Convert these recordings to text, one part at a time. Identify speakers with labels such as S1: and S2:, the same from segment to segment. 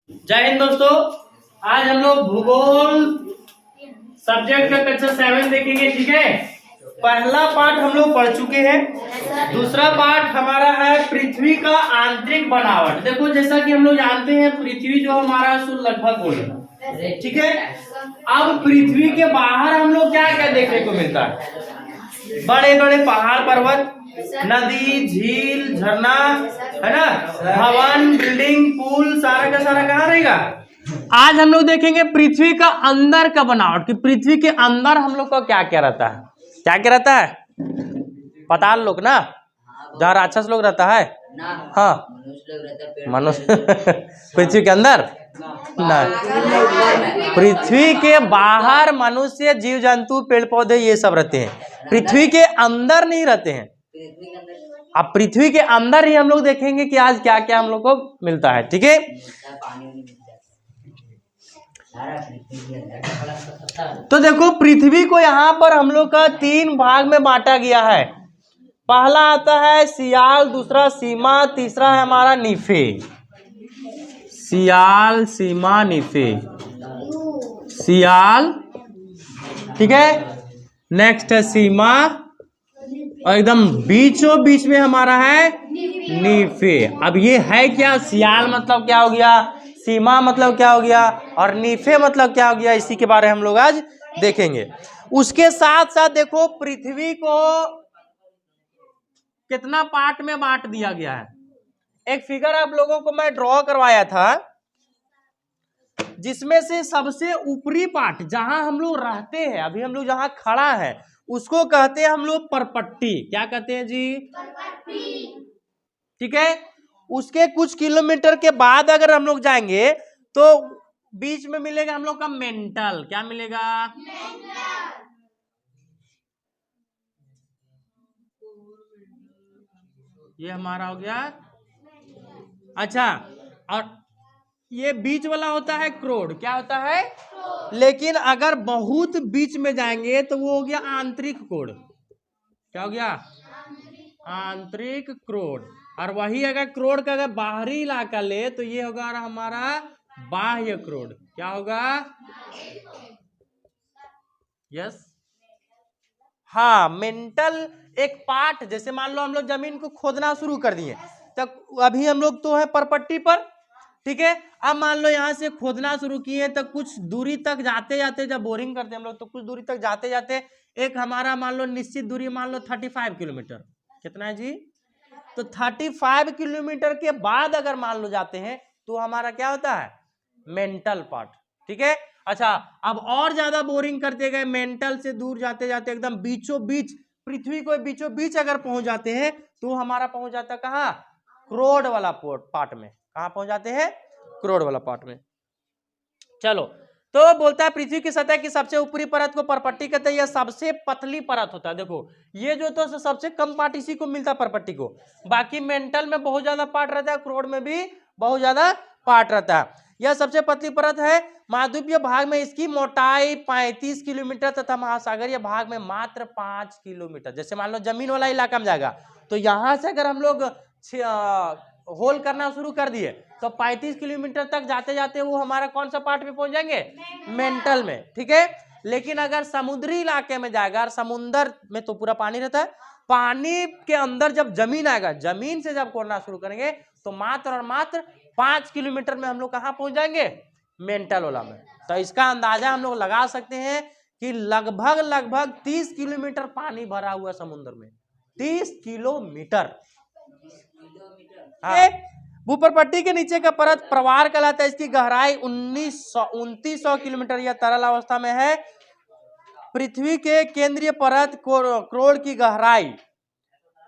S1: जय हिंद दोस्तों। आज हम लोग भूगोल सब्जेक्ट का कक्षा 7 देखेंगे। ठीक है, पहला पार्ट हम लोग पढ़ चुके हैं। दूसरा पार्ट हमारा है पृथ्वी का आंतरिक बनावट। देखो, जैसा कि हम लोग जानते हैं पृथ्वी जो हमारा लगभग गोल है। ठीक है, अब पृथ्वी के बाहर हम लोग क्या क्या देखने को मिलता है? बड़े बड़े पहाड़ पर्वत, नदी, झील, झरना, है ना, भवन, बिल्डिंग, पुल, सारा का सारा कहाँ रहेगा? आज हम लोग देखेंगे पृथ्वी का अंदर का बनावट कि पृथ्वी के अंदर हम लोग का क्या क्या रहता है। क्या क्या रहता है? पताल लोग ना, जहाँ राक्षस लोग रहता है। हाँ, मनुष्य पृथ्वी के अंदर ना, पृथ्वी के बाहर मनुष्य, जीव जंतु, पेड़ पौधे ये सब रहते हैं। पृथ्वी के अंदर नहीं रहते हैं। अब पृथ्वी के अंदर ही हम लोग देखेंगे कि आज क्या क्या हम लोग को मिलता है। ठीक है, तो देखो पृथ्वी को यहाँ पर हम लोग का 3 भाग में बांटा गया है। पहला आता है सियाल, दूसरा सीमा, तीसरा है हमारा नीफे। सियाल, सीमा, नीफे। सियाल, ठीक है, नेक्स्ट है सीमा, और एकदम बीचों बीच में हमारा है नीफे। अब ये है क्या? सियाल मतलब क्या हो गया, सीमा मतलब क्या हो गया, और नीफे मतलब क्या हो गया, इसी के बारे में हम लोग आज देखेंगे। उसके साथ साथ देखो पृथ्वी को कितना पार्ट में बांट दिया गया है। एक फिगर आप लोगों को मैं ड्रॉ करवाया था, जिसमें से सबसे ऊपरी पार्ट जहां हम लोग रहते हैं, अभी हम लोग जहां खड़ा है, उसको कहते हैं हम लोग परपट्टी। क्या कहते हैं जी? परपट्टी। ठीक है, उसके कुछ किलोमीटर के बाद अगर हम लोग जाएंगे तो बीच में मिलेगा हम लोग का मेंटल। क्या मिलेगा? मेंटल। ये हमारा हो गया। अच्छा, और ये बीच वाला होता है क्रोड। क्या होता है? लेकिन अगर बहुत बीच में जाएंगे तो वो हो गया आंतरिक क्रोड। क्या हो गया? आंतरिक क्रोड। और वही अगर क्रोड का अगर बाहरी इलाका ले तो ये होगा हमारा बाह्य क्रोड। क्या होगा? यस, हाँ, मेंटल एक पार्ट। जैसे मान लो हम लोग जमीन को खोदना शुरू कर दिए, तब अभी हम लोग तो है परपट्टी पर। ठीक है, अब मान लो यहाँ से खोदना शुरू किए तो कुछ दूरी तक जाते जाते, जब बोरिंग करते हैं हम लोग तो कुछ दूरी तक जाते जाते एक हमारा मान लो निश्चित दूरी, मान लो 35 किलोमीटर। कितना है जी? तो 35 किलोमीटर के बाद अगर मान लो जाते हैं तो हमारा क्या होता है? Mental part. ठीक है, अच्छा, अब और ज्यादा बोरिंग करते गए, मेंटल से दूर जाते जाते एकदम बीचों बीच, पृथ्वी को बीचों बीच अगर पहुंच जाते हैं तो हमारा पहुंच जाता कहाँ? क्रोड वाला पार्ट में। कहाँ पहुंच जाते हैं? क्रोड वाला पार्ट में। चलो, तो बोलता है पृथ्वी की सतह की सबसे ऊपरी परत को परपट्टी कहते हैं। यह सबसे पतली परत होता है। देखो, ये जो तो सबसे कम पार्ट इसी को मिलता है, परपट्टी को। बाकी मेंटल में बहुत ज्यादा पार्ट रहता है, क्रोड में भी बहुत ज्यादा पार्ट रहता है। यह सबसे पतली परत है। महाद्वीपीय भाग में इसकी मोटाई 35 किलोमीटर तथा महासागरीय भाग में मात्र 5 किलोमीटर। जैसे मान लो जमीन वाला इलाका में जाएगा तो यहां से अगर हम लोग होल करना शुरू कर दिए तो 35 किलोमीटर तक जाते जाते वो हमारा कौन सा पार्ट में पहुंच जाएंगे? मेंटल में। ठीक है, लेकिन अगर समुद्री इलाके में जाएगा, और समुद्र में तो पूरा पानी रहता है, पानी के अंदर जब जमीन आएगा, जमीन से जब खोदना शुरू करेंगे तो मात्र और मात्र 5 किलोमीटर में हम लोग कहाँ पहुंच जाएंगे? मेंटल वाला में। तो इसका अंदाजा हम लोग लगा सकते हैं कि लगभग लगभग 30 किलोमीटर पानी भरा हुआ समुद्र में। 30 किलोमीटर। भूपरपट्टी के नीचे का परत प्रवार कहलाता है। इसकी गहराई 2900 किलोमीटर यह तरल अवस्था में है। पृथ्वी के केंद्रीय परत क्रोड की गहराई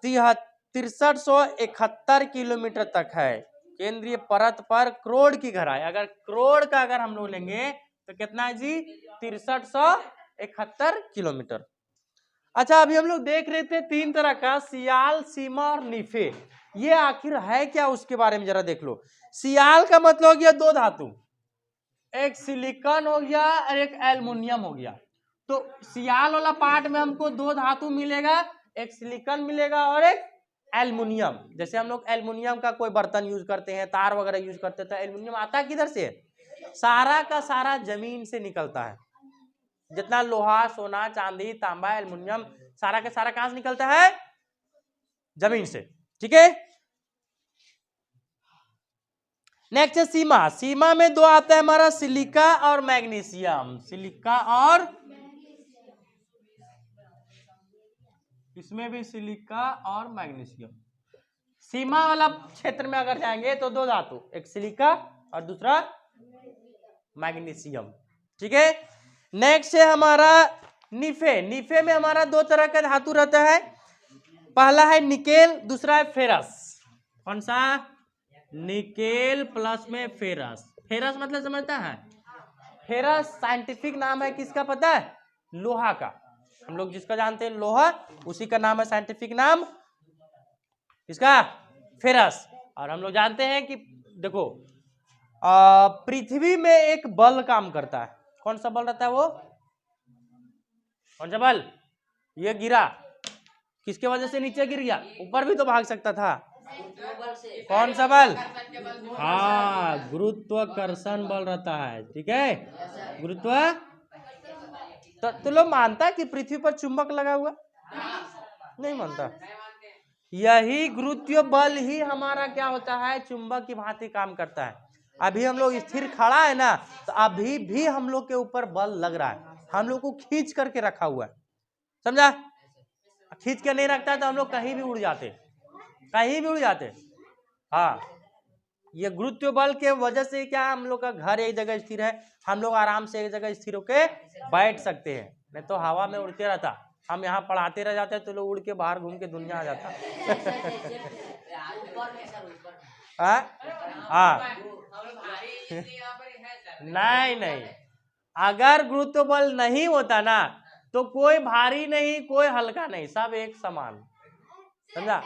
S1: 6371 किलोमीटर तक है। केंद्रीय परत पर क्रोड की गहराई, अगर क्रोड का अगर हम लोग लेंगे तो कितना है जी? 6371 किलोमीटर। अच्छा, अभी हम लोग देख रहे थे 3 तरह का, सियाल, सीमा और नीफे। ये आखिर है क्या, उसके बारे में जरा देख लो। सियाल का मतलब हो गया 2 धातु, एक सिलिकॉन हो गया और एक एल्युमिनियम हो गया। तो सियाल वाला पार्ट में हमको 2 धातु मिलेगा, एक सिलिकॉन मिलेगा और एक एल्युमिनियम, जैसे हम लोग एल्युमिनियम का कोई बर्तन यूज करते हैं, तार वगैरह यूज करते हैं, तो एल्युमिनियम आता किधर से? सारा का सारा जमीन से निकलता है। जितना लोहा, सोना, चांदी, तांबा, एल्युमिनियम, सारा का सारा कहां से निकलता है? जमीन से। ठीक है, नेक्स्ट है सीमा। सीमा में दो आता है हमारा, सिलिका और मैग्नीशियम। सिलिका और, इसमें भी सिलिका और मैग्नीशियम। सीमा वाला क्षेत्र में अगर जाएंगे तो दो धातु, एक सिलिका और दूसरा मैग्नीशियम। ठीक है, नेक्स्ट है हमारा निफे। निफे में हमारा दो तरह का धातु रहता है, पहला है निकेल, दूसरा है फेरस। कौन सा? निकेल प्लस में फेरस। फेरस मतलब समझता है? फेरस साइंटिफिक नाम है किसका पता है? लोहा का। हम लोग जिसका जानते हैं लोहा, उसी का नाम है साइंटिफिक नाम इसका फेरस। और हम लोग जानते हैं कि देखो पृथ्वी में एक बल काम करता है। कौन सा बल रहता है वो? कौन सा बल? ये गिरा, किसके वजह से नीचे गिर गया? ऊपर भी तो भाग सकता था। कौन सा बल? हाँ, गुरुत्वाकर्षण बल रहता है। ठीक है, गुरुत्व। तो लोग मानता है कि पृथ्वी पर चुंबक लगा हुआ? नहीं मानता। यही गुरुत्व बल ही हमारा क्या होता है? चुंबक की भांति काम करता है। अभी हम लोग स्थिर खड़ा है ना, तो अभी भी हम लोग के ऊपर बल लग रहा है, हम लोग को खींच करके रखा हुआ है। समझा? खींच के नहीं रखता है तो हम लोग कहीं भी उड़ जाते, कहीं भी उड़ जाते। हाँ, ये गुरुत्व बल के वजह से क्या हम लोग का घर एक जगह स्थिर है, हम लोग आराम से एक जगह स्थिर होके बैठ सकते हैं, नहीं तो हवा में उड़ते रहता। हम यहाँ पढ़ाते रह जाते तो लोग उड़ के बाहर घूम के दुनिया आ जाता। हाँ, नहीं नहीं, अगर गुरुत्व बल नहीं होता ना तो कोई भारी नहीं, कोई हल्का नहीं, सब एक समान। समझा?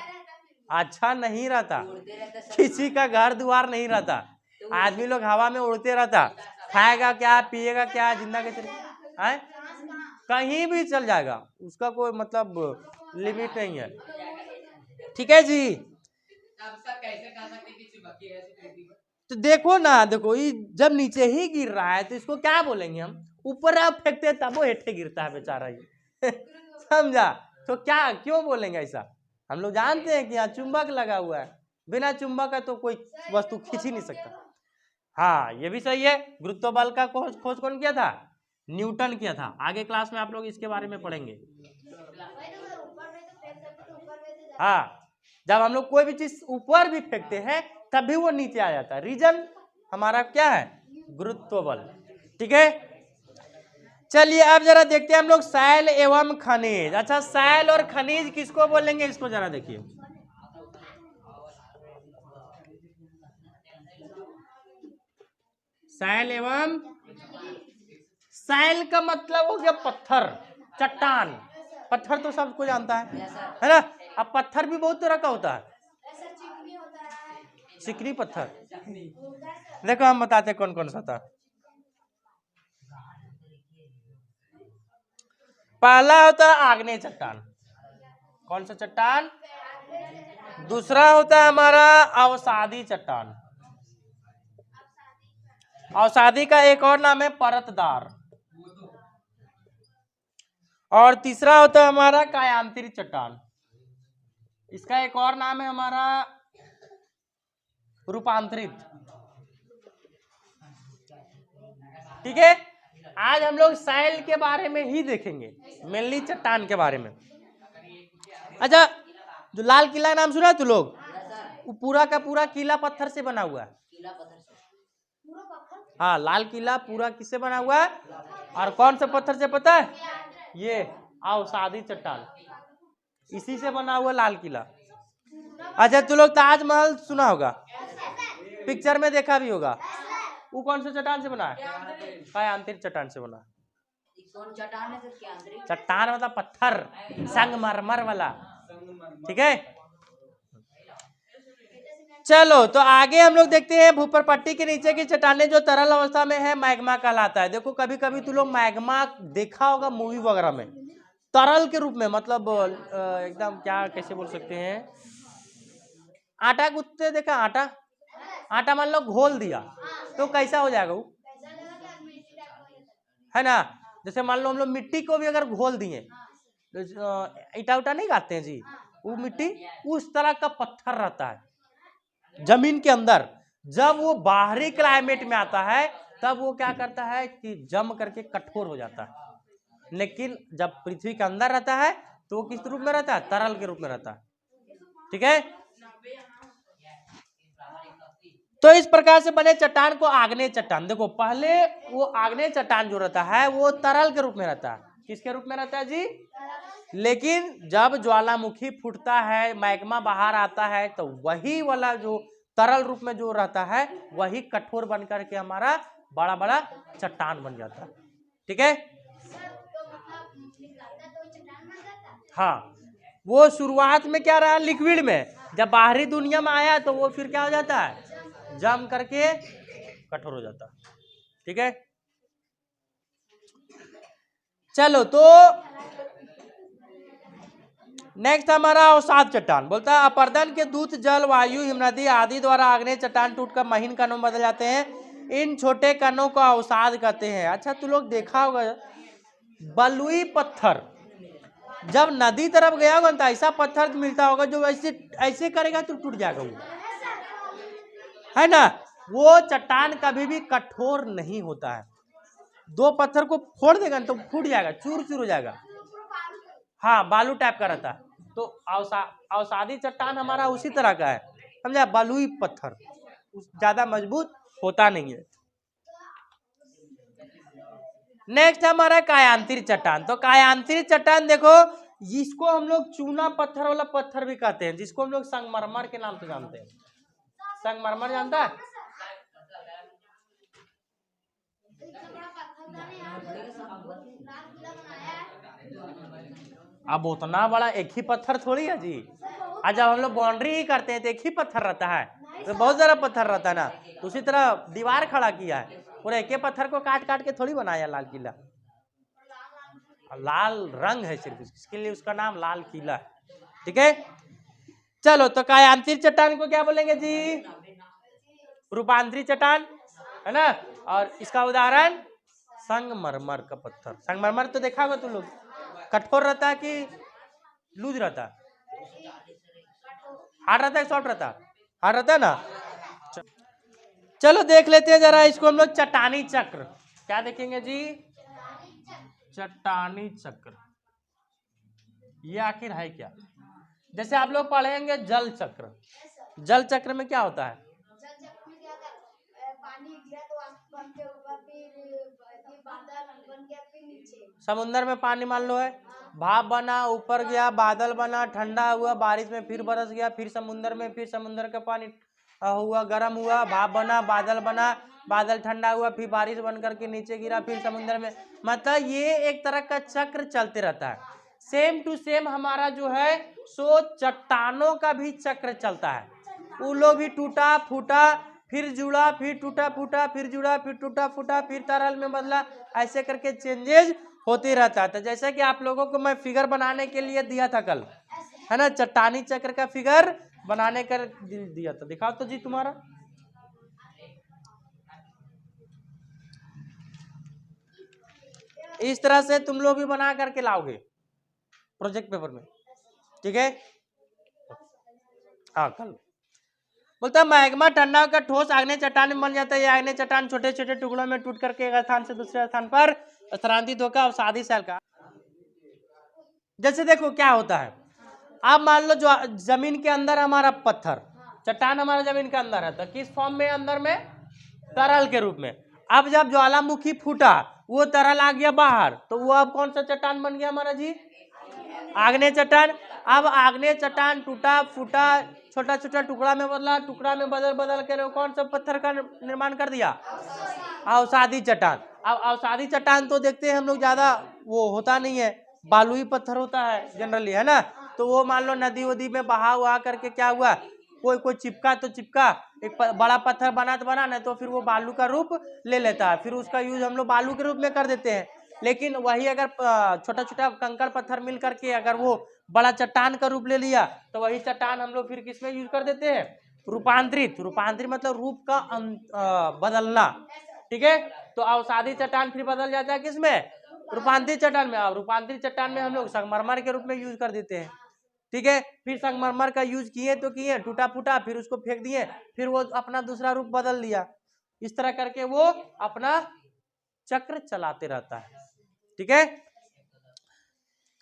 S1: अच्छा नहीं रहता, किसी का घर द्वार नहीं रहता, आदमी लोग हवा में उड़ते रहता, खाएगा क्या, पिएगा क्या, जिंदा कैसे है, कहीं भी चल जाएगा, उसका कोई मतलब लिमिट नहीं है। ठीक है जी, तो देखो ना, देखो ये जब नीचे ही गिर रहा है तो इसको क्या बोलेंगे हम? ऊपर आप फेंकते हैं तब वो हेठे गिरता है बेचारा ये। समझा? तो क्या क्यों बोलेंगे ऐसा? हम लोग जानते हैं कि यहाँ चुंबक लगा हुआ है, बिना चुंबक का तो कोई वस्तु खींच ही नहीं सकता। हाँ, ये भी सही है। गुरुत्व बल का खोज कौन किया था? न्यूटन किया था। आगे क्लास में आप लोग इसके बारे में पढ़ेंगे। हाँ, जब हम लोग कोई भी चीज ऊपर भी फेंकते हैं तभी वो नीचे आ जाता है, रीजन हमारा क्या है? गुरुत्व बल। ठीक है, चलिए अब जरा देखते हैं हम लोग सैल एवं खनिज। अच्छा, सैल और खनिज किसको बोलेंगे, इसको जरा देखिए। सैल एवं, सैल का मतलब हो गया पत्थर, चट्टान। पत्थर तो सबको जानता है ना? अब पत्थर भी बहुत तरह का होता है। चिकनी पत्थर, देखो हम बताते कौन कौन सा था। पहला होता है आग्नेय चट्टान। कौन सा चट्टान? दूसरा होता है हमारा अवसादी चट्टान। अवसादी का एक और नाम है परतदार। और तीसरा होता है हमारा कायांतरित चट्टान। इसका एक और नाम है हमारा रूपांतरित। ठीक है, आज हम लोग सैल के बारे में ही देखेंगे, मेनली चट्टान के बारे में। अच्छा, जो लाल किला नाम सुना है तू लोग? वो पूरा का पूरा किला पत्थर से बना हुआ है। हाँ, लाल किला पूरा किससे बना हुआ है? और कौन सा पत्थर से पता है? ये अवसादी चट्टान, इसी से बना हुआ लाल किला। अच्छा, तू लोग ताजमहल सुना होगा, पिक्चर में देखा भी होगा, वो कौन सा चट्टान से बना है? कायांतरित चट्टान से बना। चट्टान मतलब पत्थर, संगमरमर वाला। ठीक है, चलो तो आगे हम लोग देखते हैं भूपर पट्टी के नीचे की चट्टानें जो तरल अवस्था में है, मैग्मा कहलाता है। देखो कभी कभी तू लोग मैग्मा देखा होगा मूवी वगैरह में, तरल के रूप में, मतलब एकदम क्या कैसे बोल सकते हैं, आटा गूंथते देखा, आटा आटा मान लो घोल दिया तो कैसा हो जाएगा वो, है ना। जैसे मान लो हम लोग मिट्टी को भी अगर घोल दिए, ईटा उटा नहीं गाते हैं जी, वो मिट्टी उस तरह का पत्थर रहता है जमीन के अंदर। जब वो बाहरी क्लाइमेट में आता है तब वो क्या करता है कि जम करके कठोर हो जाता है, लेकिन जब पृथ्वी के अंदर रहता है तो वो किस रूप में रहता है, तरल के रूप में रहता है। ठीक है, तो इस प्रकार से बने चट्टान को आग्नेय चट्टान। देखो पहले वो आग्नेय चट्टान जो रहता है वो तरल के रूप में रहता है, किसके रूप में रहता है जी, लेकिन जब ज्वालामुखी फूटता है, मैग्मा बाहर आता है, तो वही वाला जो तरल रूप में जो रहता है वही कठोर बनकर के हमारा बड़ा बड़ा चट्टान बन जाता है। ठीक है, हाँ, वो शुरुआत में क्या रहा, लिक्विड में, जब बाहरी दुनिया में आया तो वो फिर क्या हो जाता है, जम करके कठोर हो जाता है। ठीक है, चलो तो नेक्स्ट हमारा अवसाद चट्टान। बोलता है अपर्दन के दूत जल, वायु, हिमनदी आदि द्वारा आग्नेय चट्टान टूटकर महीन कणों में बदल जाते हैं। इन छोटे कणों को अवसाद कहते हैं। अच्छा, तू लोग देखा होगा बलुई पत्थर जब नदी तरफ गया होगा तो ऐसा पत्थर मिलता होगा जो ऐसे ऐसे करेगा तो टूट जाएगा वो, है ना। वो चट्टान कभी भी कठोर नहीं होता है, दो पत्थर को फोड़ देगा तो फूट जाएगा, चूर चूर हो जाएगा। हाँ, बालू टाइप का रहता है। तो अवसादी चट्टान हमारा उसी तरह का है, समझा, बलुई पत्थर, ज्यादा मजबूत होता नहीं है। नेक्स्ट हमारा कायांतरी चट्टान। तो कायांतरी चट्टान देखो, जिसको हम लोग चूना पत्थर वाला पत्थर भी कहते हैं, जिसको हम लोग संगमरमर के नाम से जानते हैं। संगमरमर जानता है, अब उतना बड़ा एक ही पत्थर थोड़ी है जी। आज जब हम लोग बाउंड्री ही करते हैं तो एक ही पत्थर रहता है, तो बहुत सारा पत्थर रहता है ना। तो उसी तरह दीवार खड़ा किया है, पूरे एक ही पत्थर को काट काट के थोड़ी बनाया लाल किला। लाल रंग है सिर्फ, इसके लिए उसका नाम लाल किला है। ठीक है, चलो तो कायांतरिक चट्टान को क्या बोलेंगे जी, रूपांतरी चट्टान, है ना। और इसका उदाहरण संगमरमर का पत्थर। संगमरमर तो देखा होगा तुम लोग, कठोर रहता है कि लूज रहता है, हार्ड रहता है, सॉफ्ट रहता है, हार्ड रहता है ना। चलो देख लेते हैं जरा इसको हम लोग, चट्टानी चक्र। क्या देखेंगे जी, चट्टानी चक्र, ये आखिर है क्या। जैसे आप लोग पढ़ेंगे जल चक्र, जल चक्र में क्या होता है, समुन्द्र में पानी मान लो है, भाप बना, ऊपर गया, बादल बना, ठंडा हुआ, बारिश में फिर बरस गया, फिर समुन्द्र में, फिर समुन्द्र का पानी हुआ, गर्म हुआ, भाप बना, बादल बना, बादल ठंडा हुआ, फिर बारिश बन करके नीचे गिरा, फिर समुन्द्र में। मतलब ये एक तरह का चक्र चलते रहता है। सेम टू सेम हमारा जो है सो चट्टानों का भी चक्र चलता है। उलो भी टूटा फूटा, फिर जुड़ा, फिर टूटा फूटा, फिर जुड़ा, फिर टूटा फूटा, फिर तरल में बदला, ऐसे करके चेंजेस होते रहता था। जैसा कि आप लोगों को मैं फिगर बनाने के लिए दिया था कल, है ना, चट्टानी चक्र का फिगर बनाने कर दिया था। दिखाओ तो जी तुम्हारा, इस तरह से तुम लोग भी बना करके लाओगे प्रोजेक्ट पेपर में। ठीक है, हाँ कल बोलता है मैग्मा ठंडा का ठोस आग्नेय चट्टान में बन जाता है। ये आग्नेय चट्टान छोटे छोटे टुकड़ों में टूट करके एक स्थान से दूसरे स्थान पर स्थानांतरित होकर अवसादी शैल का। जैसे देखो क्या होता है, आप मान लो जो जमीन के अंदर हमारा पत्थर चट्टान हमारा जमीन के अंदर है, तो किस फॉर्म में, अंदर में तरल के रूप में। अब जब ज्वालामुखी फूटा, वो तरल आ गया बाहर, तो वो अब कौन सा चट्टान बन गया हमारा जी, आग्नेय चट्टान। अब आग्नेय चट्टान टूटा फूटा, छोटा छोटा टुकड़ा में बदला, टुकड़ा में बदल बदल कर कौन सा पत्थर का निर्माण कर दिया, अवसादी चट्टान। अब अवसादी चट्टान तो देखते हैं हम लोग ज्यादा वो होता नहीं है, बालुई पत्थर होता है जनरली, है ना। तो वो मान लो नदी वदी में बहाव आ करके क्या हुआ, कोई कोई चिपका तो चिपका, एक बड़ा पत्थर बना तो बना, नहीं तो फिर वो बालू का रूप ले लेता है, फिर उसका यूज हम लोग बालू के रूप में कर देते हैं। लेकिन वही अगर छोटा छोटा कंकड़ पत्थर मिल करके अगर वो बड़ा चट्टान का रूप ले लिया तो वही चट्टान हम लोग फिर किसमें यूज कर देते हैं, रूपांतरित। रूपांतरित मतलब रूप का बदलना, ठीक है। तो अवसादी चट्टान फिर बदल जाता है किसमें, रूपांतरित चट्टान में। अब रूपांतरित चट्टान में हम लोग संगमरमर के रूप में यूज कर देते हैं, ठीक है। फिर संगमरमर का यूज किए तो किए, टूटा फूटा, फिर उसको फेंक दिए, फिर वो अपना दूसरा रूप बदल लिया। इस तरह करके वो अपना चक्र चलाते रहता है, ठीक है।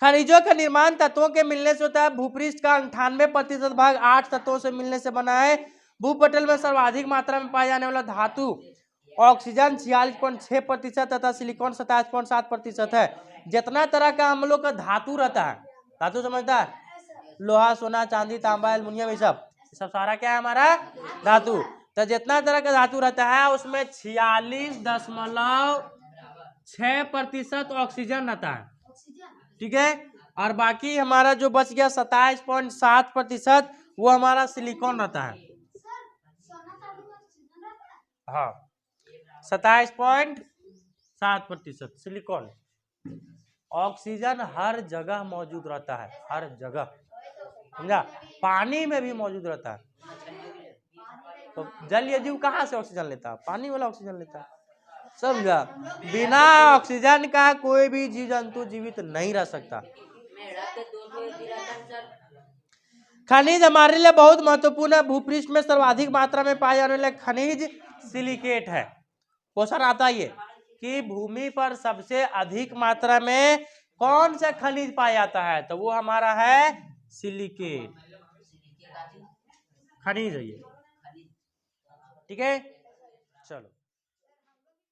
S1: खनिजों का निर्माण तत्वों के मिलने से होता है। भूपृष्ठ का 98% भाग 8 तत्वों से मिलने से बना है। भूपटल में सर्वाधिक मात्रा में पाया जाने वाला धातु ऑक्सीजन 46.6% तथा सिलिकॉन 27.7% है। जितना तरह का हम लोग का धातु रहता है, धातु समझता है, लोहा, सोना, चांदी, तांबा, एल्युमिनियम, ये सब सारा क्या है हमारा धातु। तो जितना तरह का धातु रहता है उसमें 46.6% ऑक्सीजन रहता है, ठीक है। और बाकी हमारा जो बच गया 27.7% वो हमारा सिलिकॉन रहता है। हाँ, 27.7% सिलिकॉन। ऑक्सीजन हर जगह मौजूद रहता है, हर जगह, समझा। पानी में भी मौजूद रहता है। तो जलीय जीव कहाँ से ऑक्सीजन लेता है, पानी वाला ऑक्सीजन लेता है, समझा। बिना ऑक्सीजन का कोई भी जीव जंतु जीवित नहीं रह सकता। खनिज हमारे लिए बहुत महत्वपूर्ण है। भूपृष्ठ में सर्वाधिक मात्रा में पाए जाने वाले खनिज सिलिकेट है। क्वेश्चन आता है ये कि भूमि पर सबसे अधिक मात्रा में कौन सा खनिज पाया जाता है, तो वो हमारा है सिलिकेट खनिज है ये, ठीक है।